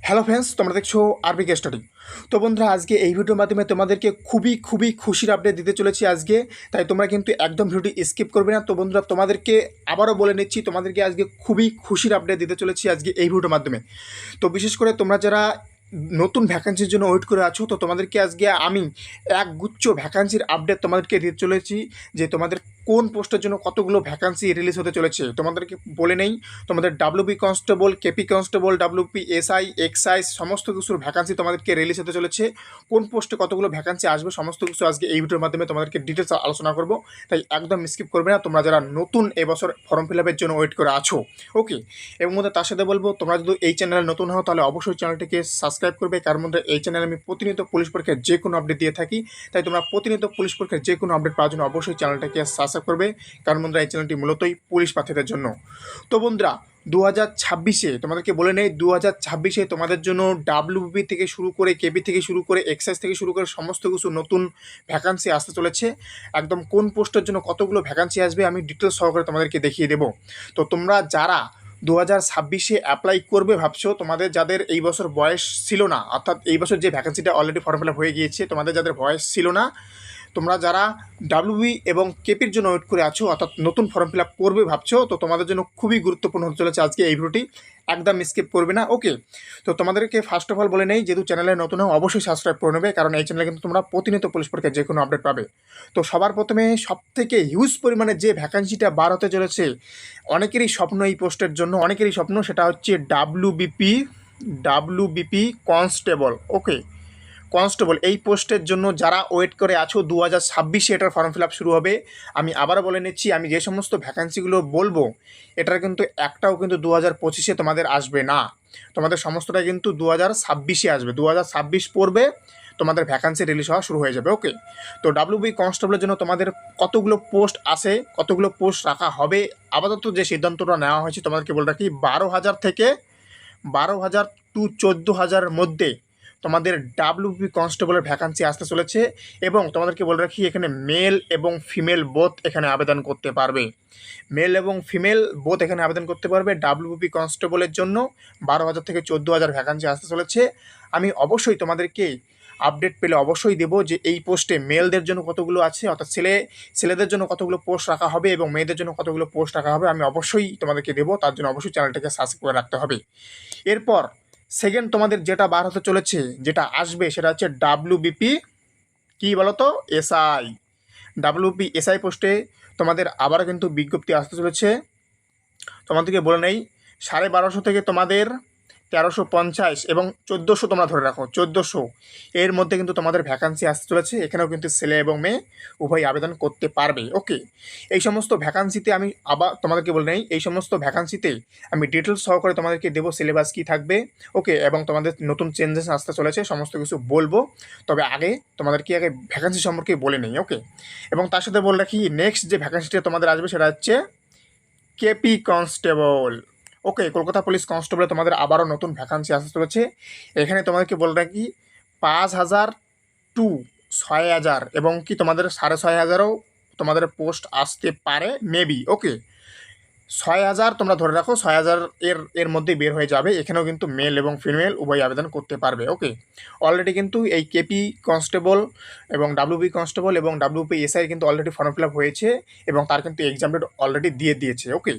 Hello friends, তোমরা দেখছো আরবিকে study. তো বন্ধুরা, আজকে এই ভিডিওর মাধ্যমে তোমাদেরকে খুবই খুশির আপডেট দিতে চলেছি আজকে। তাই তোমরা কিন্তু একদম ভিডিওটি স্কিপ করবে না। তো বন্ধুরা, তোমাদেরকে আবারও বলে নিচ্ছি, তোমাদেরকে আজকে খুবই খুশির আপডেট দিতে চলেছি আজকে এই ভিডিওর মাধ্যমে। তো বিশেষ করে তোমরা যারা নতুন ভ্যাকান্সির জন্য ওয়েট করে আছো, তো তোমাদেরকে আজকে আমি একগুচ্ছ ভ্যাকান্সির আপডেট তোমাদেরকে দিতে চলেছি যে তোমাদের কোন পোস্টের জন্য কতগুলো ভ্যাকান্সি রিলিজ হতে চলেছে। তোমাদেরকে বলে নেই, তোমাদের WB constable, KP constable, WP SI, excise সমস্ত কিছুর ভ্যাকান্সি তোমাদেরকে রিলিজ হতে চলেছে। কোন পোস্টে কতগুলো ভ্যাকান্সি আসবে সমস্ত কিছু আজকে এই ভিডিওর মাধ্যমে তোমাদেরকে ডিটেলস আলোচনা করব। তাই একদম স্কিপ করবে না, তোমরা যারা নতুন এবছর ফর্ম ফিল আপের জন্য ওয়েট করে আছো। ওকে, এবং মধ্যে তার সাথে বলবো, তোমরা যদি এই চ্যানেলে নতুন হও তাহলে অবশ্যই চ্যানেলটিকে সাবস্ক্রাইব করবে, কারণ মধ্যে এই চ্যানেলে আমি প্রতিনিয়ত পুলিশ পরীক্ষার যে কোনো আপডেট দিয়ে থাকি। তাই তোমরা প্রতিনিয়ত পুলিশ পরীক্ষার যে কোনো আপডেট পাওয়ার জন্য অবশ্যই চ্যানেলটাকে সাবস্ক্রাইব করবে, কারণ বন্ধুরা এই চ্যানেলটি মূলতই পুলিশ প্রার্থীদের জন্য। তো বন্ধুরা, 2026-এ তোমাদেরকে বলে নেই, 2026-এ তোমাদের জন্য ডাব্লিউবি থেকে শুরু করে, কেবি থেকে শুরু করে, এক্সাইজ থেকে শুরু করে সমস্ত কিছু নতুন ভ্যাকান্সি আসতে চলেছে। একদম কোন পোস্টের জন্য কতগুলো ভ্যাকান্সি আসবে আমি ডিটেলস সহকারে তোমাদেরকে দেখিয়ে দেবো। তো তোমরা যারা 2026-এ অ্যাপ্লাই করবে ভাবছো, তোমাদের যাদের এই বছর বয়স ছিল না, অর্থাৎ এই বছর যে ভ্যাকান্সিটা অলরেডি ফর্ম ফিল আপ হয়ে গিয়েছে, তোমাদের যাদের বয়স ছিল না, তোমরা যারা ডাব্লিউবি এবং কেপির জন্য ওয়েট করে আছো, অর্থাৎ নতুন ফর্ম ফিল আপ করবে ভাবছো, তো তোমাদের জন্য খুবই গুরুত্বপূর্ণ হতে চলেছে আজকে এই ভিডিওটি। একদম স্কিপ করবে না। ওকে, তো তোমাদেরকে ফার্স্ট অফ অল বলে নেই, যেহেতু চ্যানেলে নতুন হও অবশ্যই সাবস্ক্রাইব করে নেবে, কারণ এই চ্যানেলে কিন্তু তোমরা প্রতিনিয়ত পুলিশ পরীক্ষার যে কোনো আপডেট পাবে। তো সবার প্রথমে সবথেকে হিউজ পরিমাণে যে ভ্যাকান্সিটা বার হতে চলেছে, অনেকেরই স্বপ্ন এই পোস্টের জন্য, অনেকেরই স্বপ্ন, সেটা হচ্ছে ডাব্লিউবিপি কনস্টেবল। ওকে, কনস্টেবল এই পোস্টের জন্য যারা ওয়েট করে আছো, 2026-এ এটার ফর্ম ফিল আপ শুরু হবে। আমি আবারও বলে নিচ্ছি, আমি যে সমস্ত ভ্যাকান্সিগুলো বলবো, এটার কিন্তু একটাও কিন্তু 2025-এ তোমাদের আসবে না। তোমাদের সমস্তটা কিন্তু 2026-এ আসবে। 2026 পড়বে, তোমাদের ভ্যাকান্সি রিলিজ হওয়া শুরু হয়ে যাবে। ওকে, তো ডাব্লিউবি কনস্টেবলের জন্য তোমাদের কতগুলো পোস্ট আসে, কতগুলো পোস্ট রাখা হবে, আপাতত যে সিদ্ধান্তটা নেওয়া হয়েছে তোমাদেরকে বলে রাখি, 12,000 টু 14,000 মধ্যে তোমাদের ডাব্লিউবি কনস্টেবলের ভ্যাকান্সি আসতে চলেছে। এবং তোমাদেরকে বলে রাখি, এখানে মেল এবং ফিমেল বোথ এখানে আবেদন করতে পারবে। মেল এবং ফিমেল বোথ এখানে আবেদন করতে পারবে ডাব্লিউবি কনস্টেবলের জন্য। 12,000 থেকে 14,000 ভ্যাকান্সি আসতে চলেছে। আমি অবশ্যই তোমাদেরকে আপডেট পেলে অবশ্যই দেবো যে এই পোস্টে মেলদের জন্য কতগুলো আছে, অর্থাৎ ছেলেদের জন্য কতগুলো পোস্ট রাখা হবে এবং মেয়েদের জন্য কতগুলো পোস্ট রাখা হবে, আমি অবশ্যই তোমাদেরকে দেবো। তার জন্য অবশ্যই চ্যানেলটাকে সাবস্ক্রাইব করে রাখতে হবে। এরপর সেকেন্ড তোমাদের যেটা বার হতে চলেছে, যেটা আসবে, সেটা হচ্ছে ডাব্লিউবিপি কি বলতো, এসআই। ডাব্লিউপি এসআই পোস্টে তোমাদের আবার কিন্তু বিজ্ঞপ্তি আসতে চলেছে। তোমাদেরকে বলে নেই, 1250 থেকে তোমাদের 1350 এবং 1400, তোমরা ধরে রাখো 1400, এর মধ্যে কিন্তু তোমাদের ভ্যাকান্সি আসতে চলেছে। এখানেও কিন্তু ছেলে এবং মেয়ে উভয় আবেদন করতে পারবে। ওকে, এই সমস্ত ভ্যাকান্সিতে আমি আবার তোমাদেরকে বলে নেই, এই সমস্ত ভ্যাকান্সিতে আমি ডিটেলস সহকারে তোমাদেরকে দেবো, সিলেবাস কী থাকবে। ওকে, এবং তোমাদের নতুন চেঞ্জেস আসতে চলেছে, সমস্ত কিছু বলবো। তবে আগে তোমাদেরকে আগে ভ্যাকান্সি সম্পর্কে বলে নেই। ওকে, এবং তার সাথে বলে রাখি, নেক্সট যে ভ্যাকান্সিটা তোমাদের আসবে সেটা হচ্ছে কেপি কনস্টেবল। ওকে, কলকাতা পুলিশ কনস্টেবলে তোমাদের আবারও নতুন ভ্যাকান্সি আসতে চলেছে। এখানে তোমাদেরকে বলে রাখি, 5,000 টু 6,000 এবং কি তোমাদের 6,500ও তোমাদের পোস্ট আসতে পারে মেবি। ওকে, 6,000 তোমরা ধরে রাখো, 6,000 এর মধ্যে বের হয়ে যাবে। এখানেও কিন্তু মেল এবং ফিমেল উভয় আবেদন করতে পারবে। ওকে, অলরেডি কিন্তু এই কেপি কনস্টেবল এবং ডাব্লিউবি কনস্টেবল এবং ডাব্লিউপি এসআই কিন্তু অলরেডি ফর্ম ফিল আপ হয়েছে এবং তার কিন্তু এক্সাম ডেট অলরেডি দিয়ে দিয়েছে। ওকে,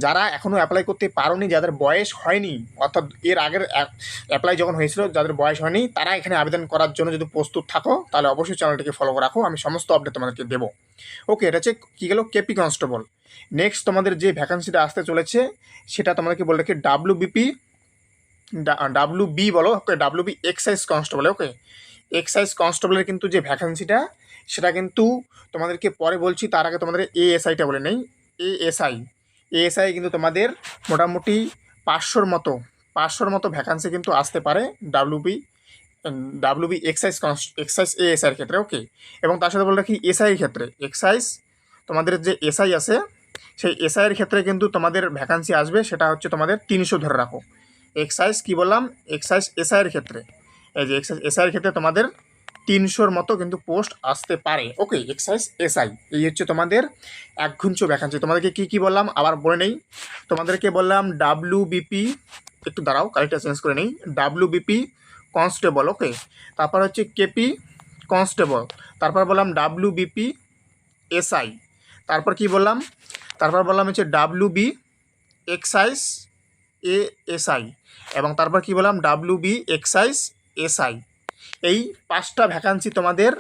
যারা এখনও অ্যাপ্লাই করতে পারোনি, যাদের বয়স হয়নি, অর্থাৎ এর আগের অ্যাপ্লাই যখন হয়েছিল, যাদের বয়স হয়নি, তারা এখানে আবেদন করার জন্য যদি প্রস্তুত থাকো, তাহলে অবশ্যই চ্যানেলটিকে ফলো রাখো, আমি সমস্ত আপডেট তোমাদেরকে দেবো। ওকে, এটা হচ্ছে কী গেল, কেপি কনস্টেবল। নেক্সট তোমাদের যে ভ্যাকান্সিটা আসতে চলেছে, সেটা তোমাদেরকে বলে রাখি ডাব্লিউবি বলো, ওকে, ডাব্লিউবি এক্সাইজ কনস্টেবল। ওকে, এক্সাইজ কনস্টেবলের কিন্তু যে ভ্যাকান্সিটা, সেটা কিন্তু তোমাদেরকে পরে বলছি, তার আগে তোমাদের এএসআইটা বলে নেই। এএসআই কিন্তু তোমাদের মোটামুটি 500-র মতো ভ্যাকান্সি কিন্তু আসতে পারে ডাব্লিউবি এক্সাইজ এএসআইয়ের ক্ষেত্রে। ওকে, এবং তার সাথে বলে রাখি, এসআইয়ের ক্ষেত্রে, এক্সাইজ তোমাদের যে এসআই আছে, সেই এসআইয়ের ক্ষেত্রে কিন্তু তোমাদের ভ্যাকান্সি আসবে, সেটা হচ্ছে তোমাদের 300 ধরে রাখো। এক্সাইজ কি বললাম, এক্সাইজ এসআইয়ের ক্ষেত্রে, এই যে এক্সাইজ এসআইয়ের ক্ষেত্রে তোমাদের 300-র মতো কিন্তু পোস্ট আসতে পারে। ওকে, এক্সাইজ এসআই এই হচ্ছে তোমাদের একগুচ্ছ ভ্যাকান্সি। তোমাদেরকে কী কী বললাম আবার বলে নেই। তোমাদেরকে বললাম ডাব্লিউবিপি, একটু দাঁড়াও কারেক্টটা চেঞ্জ করে নেই, ডাব্লিউবিপি কনস্টেবল, ওকে। তারপর হচ্ছে কেপি কনস্টেবল, তারপর বললাম ডাব্লিউবিপি এসআই, তারপর কি বললাম, তারপর বললাম হচ্ছে ডাব্লিউবি এক্সাইজ এএসআই, এবং তারপর কি বললাম ডাব্লিউবি এক্সাইজ এসআই। এই 5টা ভ্যাকান্সি তোমাদের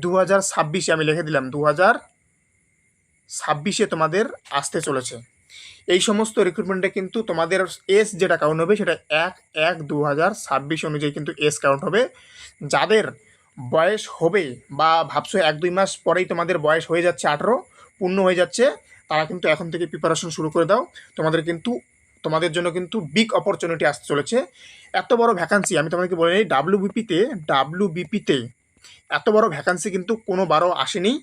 2026-এ আমি লিখে দিলাম 2026-এ তোমাদের আসতে চলেছে। এই সমস্ত রিক্রুটমেন্টে কিন্তু তোমাদের এজ যেটা কাউন্ট হবে সেটা 1/1/2026 অনুযায়ী কিন্তু এজ কাউন্ট হবে। যাদের বয়স হবে বা ভাবছো 1-2 মাস পরেই তোমাদের বয়স হয়ে যাচ্ছে 18 পূর্ণ হয়ে যাচ্ছে, তারা কিন্তু এখন থেকে প্রিপারেশন শুরু করে দাও। তোমাদের জন্য কিন্তু বিগ অপরচুনিটি আসতে চলেছে। এত বড় ভ্যাকান্সি আমি তোমাদেরকে বলে নিই, ডাব্লিউবিপিতে এত বড় ভ্যাকান্সি কিন্তু কোনোবারও আসেনি।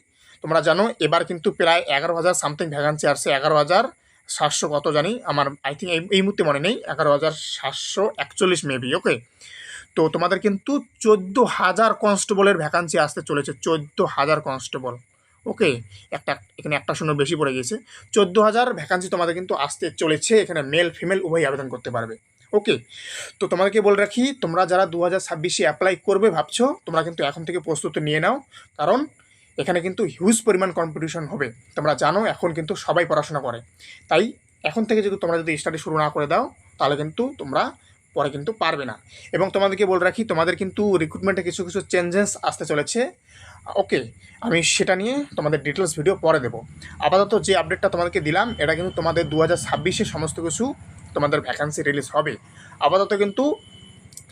তোমরা জানো এবার কিন্তু প্রায় 11,000 সামথিং ভ্যাকান্সি আসছে, 11,700 কত জানি, আমার আই থিঙ্ক এই মুহূর্তে মনে নেই, 11,741 মেবি, ওকে। তো তোমাদের কিন্তু 14,000 কনস্টেবলের ভ্যাকান্সি আসতে চলেছে, 14,000 কনস্টেবল, ওকে। এখানে একটা শূন্য বেশি পড়ে গেছে, 14,000 ভ্যাকান্সি তোমাদের কিন্তু আসতে চলেছে। এখানে মেল ফিমেল উভয়ই আবেদন করতে পারবে, ওকে। তো তোমাদেরকে বলে রাখি, তোমরা যারা 2026-এ অ্যাপ্লাই করবে ভাবছো, তোমরা কিন্তু এখন থেকে প্রস্তুতি নিয়ে নাও, কারণ এখানে কিন্তু হিউজ পরিমাণ কম্পিটিশন হবে। তোমরা জানো এখন কিন্তু সবাই পড়াশোনা করে, তাই এখন থেকে তোমরা যদি স্টাডি শুরু না করে দাও তাহলে কিন্তু তোমরা পরে কিন্তু পারবে না। এবং তোমাদেরকে বলে রাখি, তোমাদের কিন্তু রিক্রুটমেন্টে কিছু কিছু চেঞ্জেস আসতে চলেছে, ওকে। আমি সেটা নিয়ে তোমাদের ডিটেলস ভিডিও পরে দেবো। আপাতত যে আপডেটটা তোমাদেরকে দিলাম এটা কিন্তু তোমাদের 2026-এ সমস্ত কিছু তোমাদের ভ্যাকান্সি রিলিজ হবে। আপাতত কিন্তু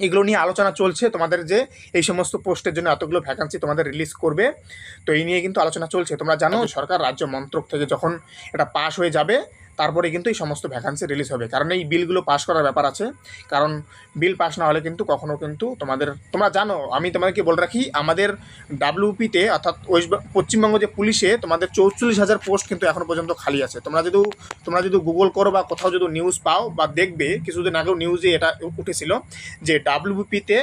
এগুলো নিয়ে আলোচনা চলছে, তোমাদের যে এই সমস্ত পোস্টের জন্য এতগুলো ভ্যাকান্সি তোমাদের রিলিজ করবে, তো এই নিয়ে কিন্তু আলোচনা চলছে। তোমরা জানো সরকার রাজ্য মন্ত্রক থেকে যখন এটা পাস হয়ে যাবে তারপরে কিন্তু এই সমস্ত ভ্যাকান্সি রিলিজ হবে, কারণ এই বিলগুলো পাস করার ব্যাপার আছে। কারণ বিল পাস না হলে কিন্তু কখনো কিন্তু তোমরা জানো, আমি তোমাদেরকে বলে রাখি, আমাদের ডাব্লিউপিতে অর্থাৎ পশ্চিমবঙ্গ যে পুলিশে তোমাদের 44,000 পোস্ট কিন্তু এখনও পর্যন্ত খালি আছে। তোমরা যদি গুগল করো বা কোথাও যদি নিউজ পাও বা দেখবে, কিছুদিন আগেও নিউজে এটা উঠেছিল যে ডাব্লিউবিপিতে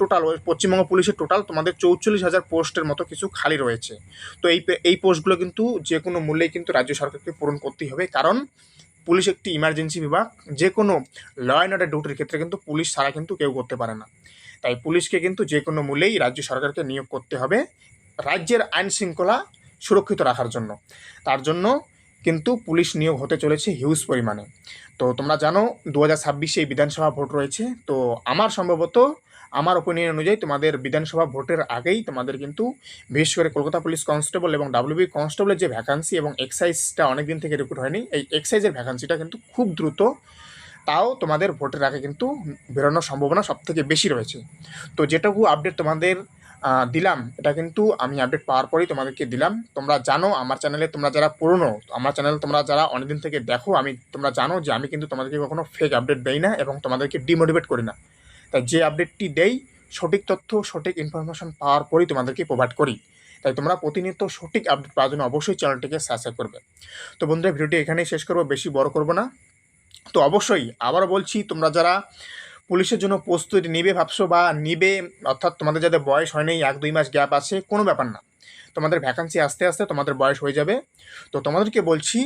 টোটাল পশ্চিমবঙ্গ পুলিশের টোটাল তোমাদের 44,000 পোস্টের মতো কিছু খালি রয়েছে। তো এই পোস্টগুলো কিন্তু যে কোনো মূল্যেই কিন্তু রাজ্য সরকারকে পূরণ করতেই হবে, কারণ পুলিশ একটি ইমার্জেন্সি বিভাগ। যে কোনো ল অ্যান্ড অর্ডার ডিউটির ক্ষেত্রে কিন্তু পুলিশ ছাড়া কিন্তু কেউ করতে পারে না। তাই পুলিশকে কিন্তু যে কোনো মূল্যেই রাজ্য সরকারকে নিয়োগ করতে হবে রাজ্যের আইন শৃঙ্খলা সুরক্ষিত রাখার জন্য। তার জন্য কিন্তু পুলিশ নিয়োগ হতে চলেছে হিউজ পরিমাণে। তো তোমরা জানো 2026-এ বিধানসভা ভোট রয়েছে, তো আমার ওপিনিয়ন অনুযায়ী তোমাদের বিধানসভা ভোটের আগেই তোমাদের কিন্তু বিশেষ করে কলকাতা পুলিশ কনস্টেবল এবং ডাব্লিউবি কনস্টেবলের যে ভ্যাকান্সি এবং এক্সাইজটা অনেক দিন থেকে রিক্রুট হয়নি, এই এক্সাইজের ভ্যাকান্সিটা কিন্তু খুব দ্রুত, তাও তোমাদের ভোটের আগে কিন্তু বেরোনোর সম্ভাবনা সবথেকে বেশি রয়েছে। তো যেটুকু আপডেট তোমাদের দিলাম, এটা কিন্তু আমি আপডেট পাওয়ার পরেই তোমাদেরকে দিলাম। তোমরা জানো আমার চ্যানেলে তোমরা যারা পুরনো, আমার চ্যানেল তোমরা যারা অনেকদিন থেকে দেখো, তোমরা জানো যে আমি কিন্তু তোমাদেরকে কখনো ফেক আপডেট দেই না এবং তোমাদেরকে ডিমোটিভেট করি না। তাই যে আপডেটটি দেই সঠিক তথ্য সঠিক ইনফরমেশন পাওয়ার পরেই তোমাদেরকে প্রোভাইড করি। তাই তোমরা প্রতিনিয়ত সঠিক আপডেট পাওয়ার জন্য অবশ্যই চ্যানেলটিকে সাবস্ক্রাইব করবে। তো বন্ধুরা, ভিডিওটি এখানেই শেষ করবো, বেশি বড় করবো না। তো অবশ্যই আবারও বলছি, তোমরা যারা পুলিশের জন্য প্রস্তুতি নিবে ভাবছো বা নিবে, অর্থাৎ তোমাদের যাদের বয়স হয়নি, 1-2 মাস গ্যাপ আছে, কোনো ব্যাপার না, তোমাদের ভ্যাকান্সি আস্তে আস্তে তোমাদের বয়স হয়ে যাবে। তো তোমাদেরকে বলছি,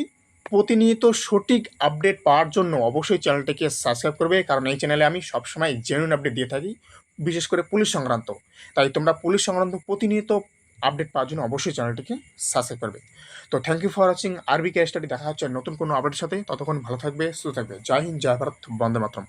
প্রতিনিয়ত সঠিক আপডেট পাওয়ার জন্য অবশ্যই চ্যানেলটিকে সাবস্ক্রাইব করবে, কারণ এই চ্যানেলে আমি সবসময় জেনুইন আপডেট দিয়ে থাকি, বিশেষ করে পুলিশ সংক্রান্ত। তাই তোমরা পুলিশ সংক্রান্ত প্রতিনিয়ত আপডেট পাওয়ার জন্য অবশ্যই চ্যানেলটিকে সাবস্ক্রাইব করবে। তো থ্যাংক ইউ ফর ওয়াচিং আরবি কেস স্টাডি। দেখা হচ্ছে নতুন কোনো আপডেটের সাথে, ততক্ষণ ভালো থাকবে, সুস্থ থাকবে। জয় হিন্দ, জয় ভারত, বন্দে মাতরম।